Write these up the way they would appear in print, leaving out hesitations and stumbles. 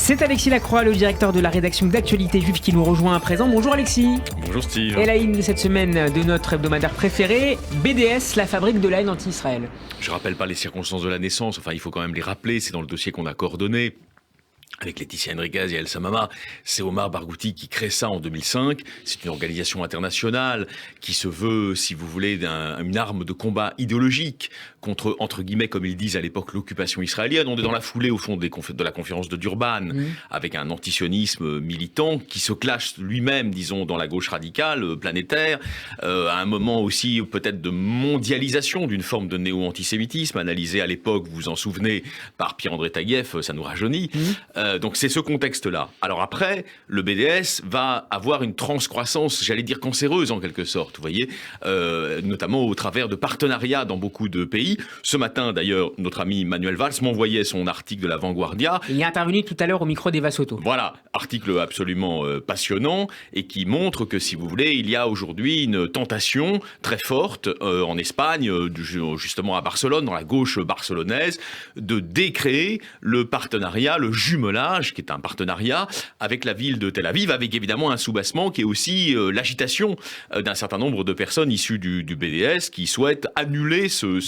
C'est Alexis Lacroix, le directeur de la rédaction d'Actualité Juive qui nous rejoint à présent. Bonjour Alexis. Bonjour Steve. Et la une de cette semaine de notre hebdomadaire préféré, BDS, la fabrique de la haine anti-Israël. Je rappelle pas les circonstances de la naissance, enfin il faut quand même les rappeler, c'est dans le dossier qu'on a coordonné. Avec Laetitia Henriquez et El Samama, c'est Omar Barghouti qui crée ça en 2005. C'est une organisation internationale qui se veut, si vous voulez, une arme de combat idéologique contre, entre guillemets, comme ils disent à l'époque, l'occupation israélienne. On est dans la foulée, au fond, de la conférence de Durban, avec un antisionisme militant qui se clash lui-même, disons, dans la gauche radicale, planétaire, à un moment aussi peut-être de mondialisation d'une forme de néo-antisémitisme, analysé à l'époque, vous vous en souvenez, par Pierre-André Taguieff, ça nous rajeunit. Donc c'est ce contexte-là. Alors après, le BDS va avoir une transcroissance, j'allais dire cancéreuse en quelque sorte, vous voyez, notamment au travers de partenariats dans beaucoup de pays. Ce matin, d'ailleurs, notre ami Manuel Valls m'envoyait son article de la Vanguardia. Il est intervenu tout à l'heure au micro d'Eva Soto. Voilà, article absolument passionnant et qui montre que, si vous voulez, il y a aujourd'hui une tentation très forte en Espagne, justement à Barcelone, dans la gauche barcelonaise, de décréer le partenariat, le jumelage, qui est un partenariat avec la ville de Tel Aviv, avec évidemment un soubassement qui est aussi l'agitation d'un certain nombre de personnes issues du BDS qui souhaitent annuler ce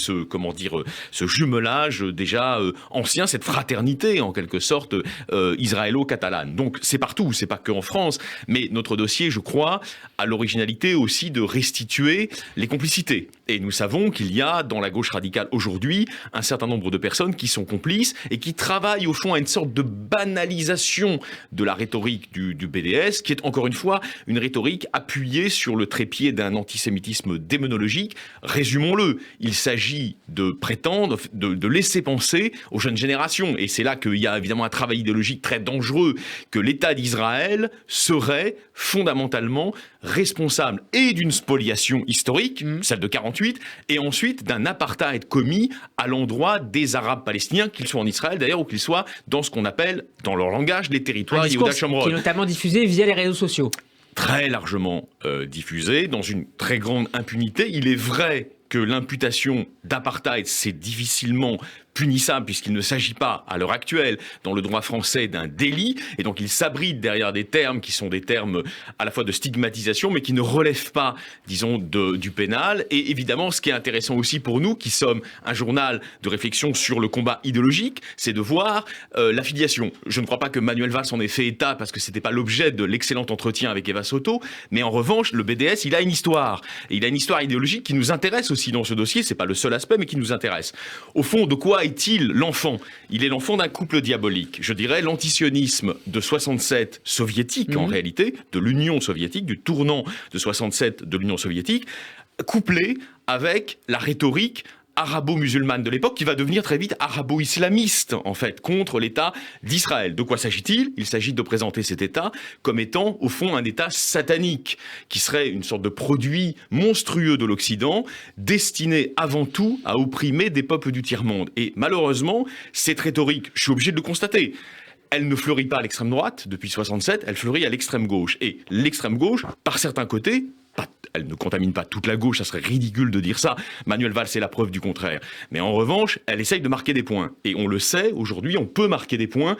jumelage déjà ancien, cette fraternité en quelque sorte israélo-catalane. Donc c'est partout, c'est pas que en France, mais notre dossier, je crois, a l'originalité aussi de restituer les complicités. Et nous savons qu'il y a dans la gauche radicale aujourd'hui un certain nombre de personnes qui sont complices et qui travaillent au fond à une sorte de banalisation de la rhétorique du BDS, qui est encore une fois une rhétorique appuyée sur le trépied d'un antisémitisme démonologique. Résumons-le, il s'agit de prétendre, de laisser penser aux jeunes générations, et c'est là qu'il y a évidemment un travail idéologique très dangereux, que l'État d'Israël serait fondamentalement responsable et d'une spoliation historique, celle de 48, et ensuite d'un apartheid commis à l'endroit des Arabes palestiniens, qu'ils soient en Israël d'ailleurs, ou qu'ils soient dans ce qu'on appelle, dans leur langage, les territoires Yehuda Shomron. Qui est notamment diffusé via les réseaux sociaux. Très largement diffusé, dans une très grande impunité. Il est vrai que l'imputation d'apartheid, c'est difficilement punissable puisqu'il ne s'agit pas, à l'heure actuelle, dans le droit français, d'un délit. Et donc, il s'abrite derrière des termes qui sont des termes à la fois de stigmatisation, mais qui ne relèvent pas, disons, du pénal. Et évidemment, ce qui est intéressant aussi pour nous, qui sommes un journal de réflexion sur le combat idéologique, c'est de voir l'affiliation. Je ne crois pas que Manuel Valls en ait fait état, parce que c'était pas l'objet de l'excellent entretien avec Eva Soto. Mais en revanche, le BDS, il a une histoire. Et il a une histoire idéologique qui nous intéresse aussi dans ce dossier. C'est pas le seul aspect, mais qui nous intéresse. Au fond, de quoi est-il l'enfant ? Il est l'enfant d'un couple diabolique. Je dirais l'antisionisme de 67 soviétique, en réalité, de l'Union soviétique, du tournant de 67 de l'Union soviétique, couplé avec la rhétorique arabo-musulmane de l'époque, qui va devenir très vite arabo-islamiste, en fait, contre l'État d'Israël. De quoi s'agit-il ? Il s'agit de présenter cet État comme étant, au fond, un État satanique, qui serait une sorte de produit monstrueux de l'Occident, destiné avant tout à opprimer des peuples du tiers-monde. Et malheureusement, cette rhétorique, je suis obligé de le constater, elle ne fleurit pas à l'extrême droite depuis 67, elle fleurit à l'extrême gauche. Et l'extrême gauche, par certains côtés, elle ne contamine pas toute la gauche, ça serait ridicule de dire ça. Manuel Valls est la preuve du contraire. Mais en revanche, elle essaye de marquer des points. Et on le sait, aujourd'hui, on peut marquer des points,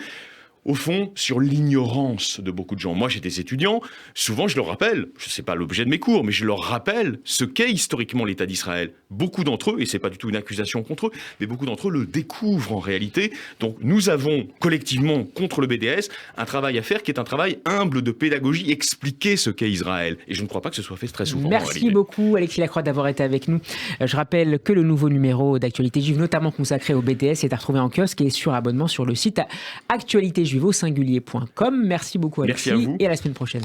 au fond, sur l'ignorance de beaucoup de gens. Moi, j'ai des étudiants, souvent je leur rappelle, je ne sais pas l'objet de mes cours, mais je leur rappelle ce qu'est historiquement l'État d'Israël. Beaucoup d'entre eux, et ce n'est pas du tout une accusation contre eux, mais beaucoup d'entre eux le découvrent en réalité. Donc nous avons collectivement, contre le BDS, un travail à faire qui est un travail humble de pédagogie, expliquer ce qu'est Israël. Et je ne crois pas que ce soit fait très souvent. Merci beaucoup Alexis Lacroix d'avoir été avec nous. Je rappelle que le nouveau numéro d'Actualité Juive, notamment consacré au BDS, est à retrouver en kiosque et sur abonnement sur le site actualitéjuive au singulier.com. Merci beaucoup Alexis. Merci à vous. Et à la semaine prochaine.